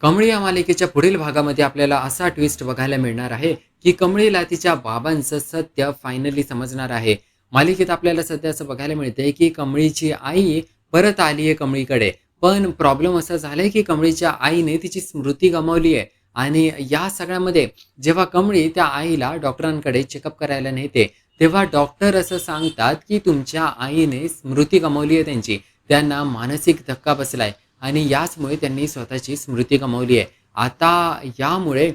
कमळी या मालिकेच्या पुढील भागामध्ये आपल्याला असा ट्विस्ट बघायला मिळणार आहे, की कमळीला तिच्या बाबांचं सत्य फायनली समजणार आहे. मालिकेत आपल्याला सध्या असं बघायला मिळतंय, की कमळीची आई परत आली आहे कमळीकडे. पण प्रॉब्लेम असा झालाय, की कमळीच्या आईने तिची स्मृती गमावली आहे आणि या सगळ्यामध्ये जेव्हा कमळी त्या आईला डॉक्टरांकडे चेकअप करायला नेते, तेव्हा डॉक्टर असं सांगतात, की तुमच्या आईने स्मृती गमावली आहे त्यांची. त्यांना मानसिक धक्का बसलाय. आणि याचमुळे त्यांनी स्वतःची स्मृती गमावली आहे. आता यामुळे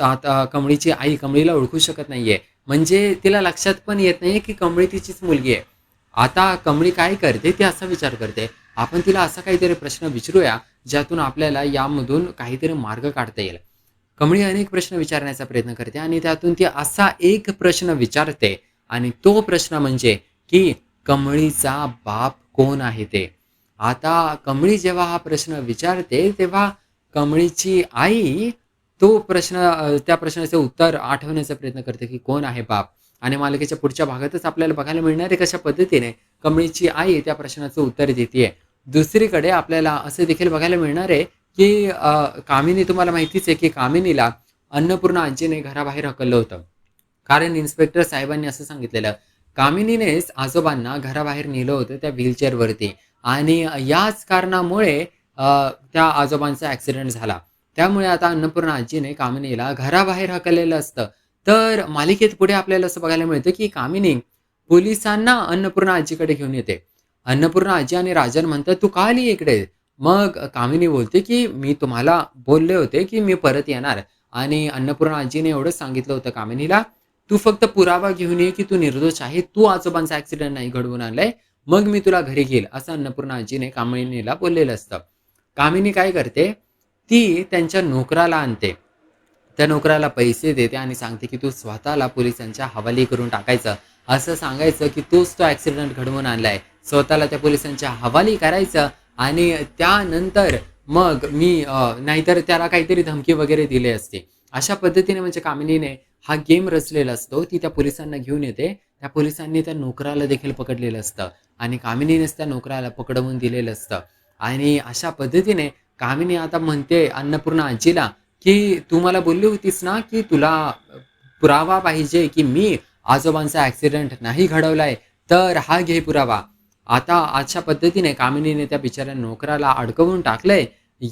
आता कमळीची आई कमळीला ओळखू शकत नाहीये. म्हणजे तिला लक्षात पण येत नाहीये, की कमळी तिचीच मुलगी आहे. आता कमळी काय करते, ती असा विचार करते. आपण तिला असा काहीतरी प्रश्न विचारूया, ज्यातून आपल्याला यामधून काहीतरी मार्ग काढता येईल. कमळी अनेक प्रश्न विचारण्याचा प्रयत्न करते आणि त्यातून ती असा एक प्रश्न विचारते आणि तो प्रश्न म्हणजे, की कमळीचा बाप कोण आहे ते? आता कमळी जेव्हा हा प्रश्न विचारते, तेव्हा कमळीची आई तो प्रश्न त्या प्रश्नाचं उत्तर आठवण्याचा प्रयत्न करते, की कोण आहे बाप? आणि मालिकेच्या पुढच्या भागातच आपल्याला बघायला मिळणार आहे कशा पद्धतीने कमळीची आई त्या प्रश्नाचं उत्तर देतीये. दुसरीकडे आपल्याला असं देखील बघायला मिळणार आहे, की कामिनी तुम्हाला माहितीच आहे, की कामिनीला अन्नपूर्णा आजीने घराबाहेर हकललं होतं. कारण इन्स्पेक्टर साहेबांनी असं सांगितलेलं, कामिनीनेच आजोबांना घराबाहेर नेलं होतं त्या व्हीलचेअरवरती आणि याच कारणामुळे त्या आजोबांचा ॲक्सिडेंट झाला. त्यामुळे आता अन्नपूर्णा आजीने कामिनीला घराबाहेर हाकललेलं असतं. तर मालिकेत पुढे आपल्याला असं बघायला मिळतं, की कामिनी पोलिसांना अन्नपूर्णा आजीकडे घेऊन येते. अन्नपूर्णा आजी आणि राजन म्हणतात, "तू का आली इकडे?" मग कामिनी बोलते, की "मी तुम्हाला बोलले होते, की मी परत येणार." आणि अन्नपूर्णा आजीने एवढंच सांगितलं होतं कामिनीला, "तू फक्त पुरावा घेऊन ये, की तू निर्दोष आहे. तू आजोबांचा ॲक्सिडेंट नाही घडवून आणलाय. मग मी तुला घरी घेईल." असं अन्नपूर्णा आजीने कामिनीला बोललेलं असतं. कामिनी काय करते, ती त्यांच्या नोकराला आणते. त्या नोकराला पैसे देते आणि सांगते, की "तू स्वतःला पोलिसांच्या हवाली करून टाकायचं." असं सांगायचं, की तूच तो ॲक्सिडेंट घडवून आणलाय. स्वतःला त्या पोलिसांच्या हवाली करायचं आणि त्यानंतर मग मी नाहीतर त्याला काहीतरी धमकी वगैरे दिली असती. अशा पद्धतीने म्हणजे कामिनीने हा गेम रचलेला असतो. ती त्या पोलिसांना घेऊन येते. त्या पोलिसांनी त्या नोकराला देखील पकडलेलं असतं आणि कामिनीनेच त्या नोकराला पकडवून दिलेलं असतं आणि अशा पद्धतीने कामिनी आता म्हणते अन्नपूर्णा आजीला, की "तू मला बोलली होतीस ना, की तुला पुरावा पाहिजे, की मी आजोबांचा ॲक्सिडेंट नाही घडवलाय, तर हा घे पुरावा." आता अशा पद्धतीने कामिनीने त्या बिचाऱ्या नोकराला अडकवून टाकलंय.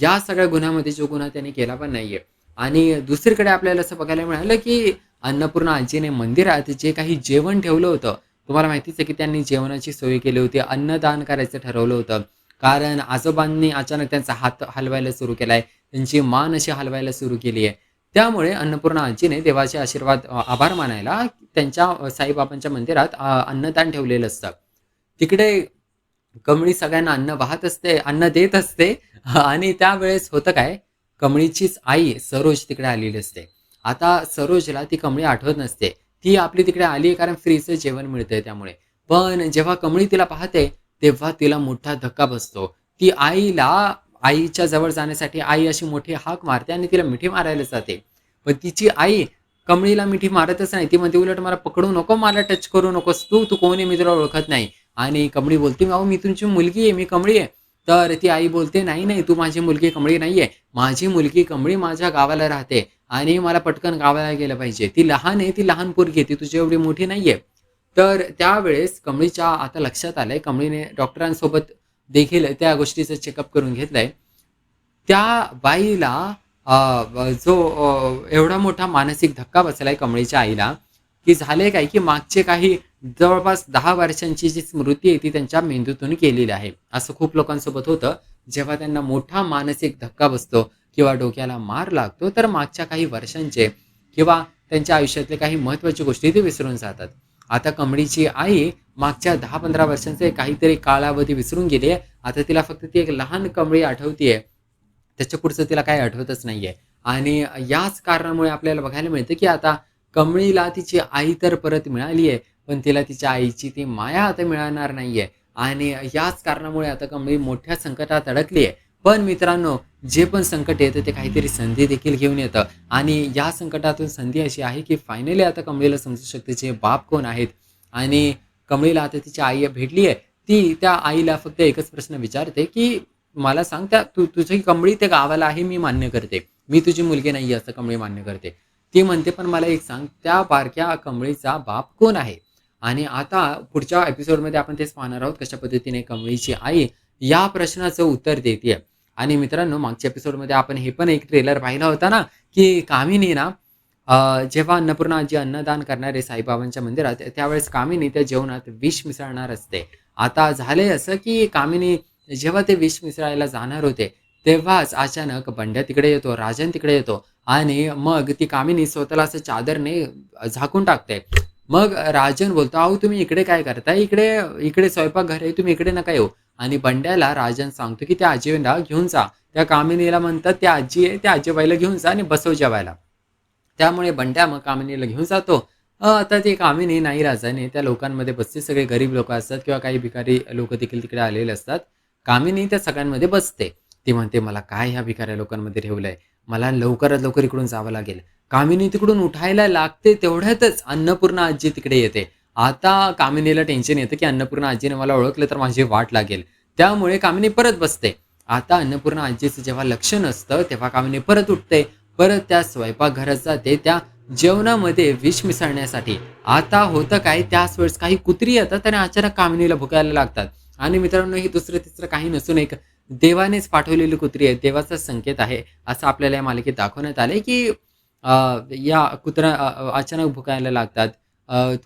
या सगळ्या गुन्ह्यामध्ये जो गुन्हा त्याने केला पण नाहीये. आणि दुसरीकडे आपल्याला असं बघायला मिळालं, की अन्नपूर्णा आजीने मंदिरात जे काही जेवण ठेवलं होतं, तुम्हाला माहितीच आहे, की त्यांनी जेवणाची सोय केली होती. अन्नदान करायचं ठरवलं होतं. कारण आजोबांनी अचानक त्यांचा हात हलवायला सुरू केलाय. त्यांची मान अशी हलवायला सुरू केली आहे. त्यामुळे अन्नपूर्णा आजीने देवाचे आशीर्वाद आभार मानायला त्यांच्या साईबाबांच्या मंदिरात अन्नदान ठेवलेलं असतं. तिकडे कमळी सगळ्यांना अन्न वाहत असते, अन्न देत असते आणि त्यावेळेस होतं काय, कमळीचीच आई सरोज तिकडे आलेली असते. आता सरोजला ती कमळी आठवत नसते. ती आपली तिकडे आली आहे कारण फ्रीचं जेवण मिळतंय त्यामुळे. पण जेव्हा कमळी तिला पाहते, तेव्हा तिला मोठा धक्का बसतो. ती आईच्या जवळ जाण्यासाठी आई अशी मोठी हाक मारते आणि तिला मिठी मारायला जाते. पण तिची आई कमळीला मिठी मारतच नाही. ती म्हणते, "उलट मला पकडू नको, मला टच करू नकोस तू. तू कोण आहे मी तुला ओळखत नाही." आणि कमळी बोलते, "अहो मी तुमची मुलगी आहे, मी कमळी आहे." तर ती आई बोलते, "नाही, नाही, तू माझी मुलगी कमळी नाहीये. माझी मुलगी कमळी माझ्या गावाला राहते आणि मला पटकन गावाला गेलं पाहिजे. ती लहान आहे, ती लहान पोरगी आहे, ती तुझ्या एवढी मोठी नाहीये." तर त्यावेळेस कमळीच्या आता लक्षात आलंय, कमळीने डॉक्टरांसोबत देखील त्या गोष्टीचं चेकअप करून घेतलंय. त्या बाईला एवढा मोठा मानसिक धक्का बसलाय कमळीच्या आईला, की झालंय काय, की मागचे काही जवळपास 10 वर्षांची जी स्मृती आहे ती त्यांच्या मेंदूतून गेलेली आहे. असं खूप लोकांसोबत होतं. जेव्हा त्यांना मोठा मानसिक धक्का बसतो किंवा डोक्याला मार लागतो, तर मागच्या काही वर्षांचे किंवा त्यांच्या आयुष्यातल्या काही महत्त्वाच्या गोष्टी ते विसरून जातात. आता कमळीची आई मागच्या 10-15 वर्षांचे काहीतरी कालावधी विसरून गेली आहे. आता तिला फक्त ती एक लहान कमळी आठवतीये. त्याच्या पुढचं तिला काही आठवतच नाहीये. आणि याच कारणामुळे आपल्याला बघायला मिळतं, की आता कमळीला तिची आई तर परत मिळाली आहे, पण तिला तिच्या आईची ती माया आता मिळणार नाहीये. आणि याच कारणामुळे आता कमळी मोठ्या संकटात अडकली आहे. पण मित्रांनो, जे पण संकट येतं ते काहीतरी संधी देखील घेऊन येतं आणि या संकटातून संधी अशी आहे, की फायनली आता कमळीला समजू शकते तिचे बाप कोण आहेत आणि कमळीला आता तिची आई भेटली आहे. ती त्या आईला फक्त एकच प्रश्न विचारते, की मला सांग त्या तुझी कमळी त्या गावाला आहे मी मान्य करते. मी तुझी मुलगी नाही असं कमळी मान्य करते. ती म्हणते, "पण मला एक सांग त्या बारक्या कमळीचा बाप कोण आहे?" आणि आता पुढच्या एपिसोडमध्ये आपण तेच पाहणार आहोत कशा पद्धतीने कमळीची आई या प्रश्नाचं उत्तर देतेय. आणि मित्रांनो मागच्या एपिसोडमध्ये आपण हे पण एक ट्रेलर पाहिला होता ना, की कामिनी ना जेव्हा अन्नपूर्णा आजी अन्नदान करणार आहे साईबाबांच्या मंदिरात, त्यावेळेस कामिनी त्या जेवणात विष मिसळणार असते. आता झालंय असं, की कामिनी जेव्हा ते विष मिसळायला जाणार होते, तेव्हाच अचानक बंड्या तिकडे येतो, राजन तिकडे येतो आणि मग ती कामिनी स्वतःला असं चादरने झाकून टाकते. मग राजन बोलतो, "अहो तुम्ही इकडे काय करताय? इकडे इकडे स्वयंपाकघर आहे, तुम्ही इकडे नका येऊ." आणि बंड्याला राजन सांगतो, की "त्या आजीला घेऊन जा." त्या कामिनीला म्हणतात, "त्या आजी आहे, त्या आजीबाईला घेऊन जा आणि बसव जेवायला." त्यामुळे बंड्या मग कामिनीला घेऊन जातो. आता ती कामिनी नाही राजाने त्या लोकांमध्ये बसते. सगळे गरीब लोकं असतात किंवा काही भिकारी लोकं देखील तिकडे आलेले असतात. कामिनी त्या सगळ्यांमध्ये बसते. ती म्हणते, "मला काय ह्या भिकाऱ्या लोकांमध्ये ठेवलंय? मला लवकरात लवकर इकडून जावं लागेल." कामिनी तिकडून उठायला लागते तेवढ्यातच अन्नपूर्णा आजी तिकडे येते. आता कामिनीला टेन्शन येतं, की अन्नपूर्णा आजीने मला ओळखलं तर माझी वाट लागेल. त्यामुळे कामिनी परत बसते. आता अन्नपूर्णा आजीचं जेव्हा लक्ष नसतं, तेव्हा कामिनी परत उठते. परत त्या स्वयंपाकघरात जाते. त्या जेवणामध्ये विष मिसळण्यासाठी. आता होतं काय, त्याच वेळेस काही कुत्री येतात आणि अचानक कामिनीला भुकायला लागतात. आणि मित्रांनो, ही दुसरं-तिसरं काही नसून एक देवानेच पाठवलेली कुत्री आहे. देवाचा संकेत आहे, असं आपल्याला या मालिकेत दाखवण्यात आलंय, की या कुत्रा अचानक भुकायला लागतात.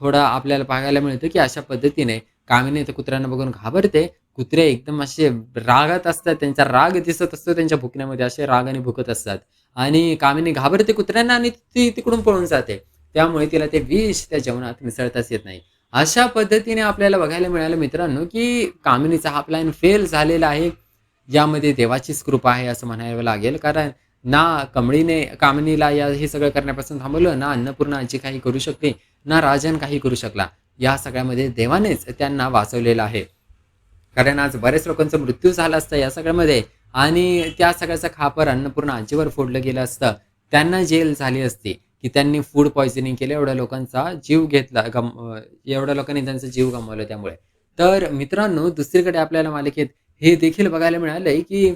थोडं आपल्याला पाहायला मिळतं, की अशा पद्धतीने कामिनी त्या कुत्र्यांना बघून घाबरते. कुत्रे एकदम असे रागात असतात. त्यांचा राग दिसत असतो त्यांच्या भुकण्यामध्ये. असे रागाने भुकत असतात. आणि कामिनी घाबरते कुत्र्यांना आणि ती तिकडून पळून जाते. त्यामुळे तिला ते विष त्या जेवणात मिसळताच येत नाही. अशा पद्धतीने आपल्याला बघायला मिळालं मित्रांनो, की कामिनीचा हा प्लॅन फेल झालेला आहे. यामध्ये देवाचीच कृपा आहे असं म्हणावं लागेल. कारण ना कमळीने कामिनीला हे सगळं करण्यापासून थांबवलं, ना अन्नपूर्णा आजी काही करू शकली, ना राजन काही करू शकला. या सगळ्यामध्ये देवानेच त्यांना वाचवलेलं आहे. कारण आज बऱ्याच लोकांचा मृत्यू झाला असता या सगळ्यामध्ये आणि त्या सगळ्याचा खापर अन्नपूर्णा आजीवर फोडलं गेलं असतं. त्यांना जेल झाली असती, की त्यांनी फूड पॉइझनिंग केलं, एवढ्या लोकांचा जीव घेतला, एवढ्या लोकांनी त्यांचा जीव गमावला त्यामुळे. तर मित्रांनो, दुसरीकडे आपल्याला मालिकेत हे देखील बघायला मिळालंय, की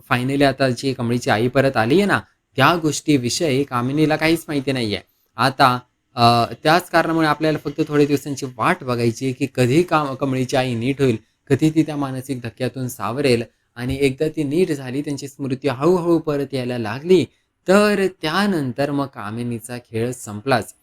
फायनली आता जी कमळीची आई परत आली आहे ना, त्या गोष्टीविषयी कामिनीला काहीच माहिती नाहीये. आता त्याच कारणामुळे आपल्याला फक्त थोड्या दिवसांची वाट बघायची आहे, की कधी कमळीची आई नीट होईल, कधी ती त्या मानसिक धक्क्यातून सावरेल आणि एकदा ती नीट झाली, त्यांची स्मृती हळू परत यायला लागली, तर त्यानंतर मग कामिनीचा खेळ संपलाच.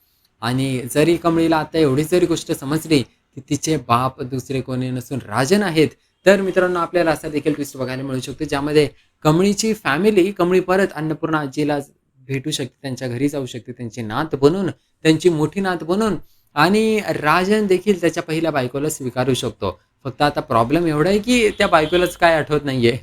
आणि जरी कमळीला आता एवढी जरी गोष्ट समजली, की तिचे बाप दुसरे कोणी नसून राजन आहेत, तर मित्रांनो आपल्याला असा देखील ट्विस्ट बघायला मिळू शकतो, ज्यामध्ये कमळीची फॅमिली, कमळी परत अन्नपूर्णा आजीला भेटू शकते, त्यांच्या घरी जाऊ शकते, त्यांची नात बनून, त्यांची मोठी नात बनून आणि राजन देखील त्याच्या पहिल्या बायकोला स्वीकारू शकतो. फक्त आता प्रॉब्लेम एवढा आहे, की त्या बायकोलाच काय आठवत नाहीये.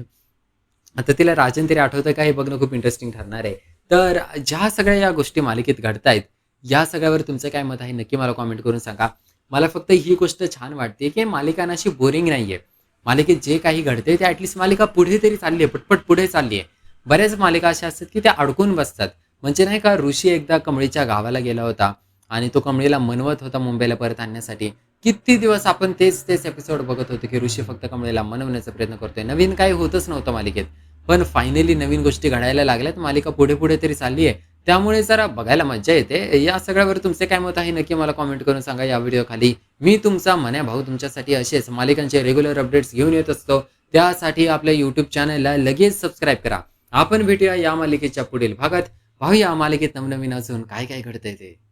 आता तिला राजन तरी आठवतं का हे बघणं खूप इंटरेस्टिंग ठरणार आहे. तर ज्या सगळ्या या गोष्टी मालिकेत घडतायत, या सगळ्यावर तुमचं काय मत आहे नक्की मला कमेंट करून सांगा. मला फक्त ही गोष्ट छान वाटते, की मालिका ना अशी बोरिंग नाहीये. मालिकेत जे काही घडतंय ते ॲटलीस्ट मालिका पुढे तरी चालली आहे, पटपट पुढे चालली आहे. बऱ्याच मालिका अशा असतात, की त्या अडकून बसतात. म्हणजे नाही का ऋषी एकदा कमळीच्या गावाला गेला होता आणि तो कमळीला मनवत होता मुंबईला परत आणण्यासाठी. किती दिवस आपण तेच एपिसोड बघत होतो, की ऋषी फक्त कमळीला मनवण्याचा प्रयत्न करतोय. नवीन काही होतच नव्हतं मालिकेत. पण फायनली नवीन गोष्टी घडायला लागल्यात. मालिका पुढे तरी चालली आहे. त्यामुळे जरा बघायला मज्जा येते. या सगळ्यावर तुमचे काय मत आहे नक्की मला कमेंट करून सांगा या व्हिडिओखाली. मी तुमचा मन्या भाऊ तुमच्यासाठी असेच मालिकांचे रेग्युलर अपडेट्स घेऊन येत असतो. त्यासाठी आपल्या YouTube चॅनलला लगेच सबस्क्राईब करा. आपण भेटूया या मालिकेच्या पुढील भागात. पाहूया मालिकेत नवनवीन अजून काय घडतंय ते.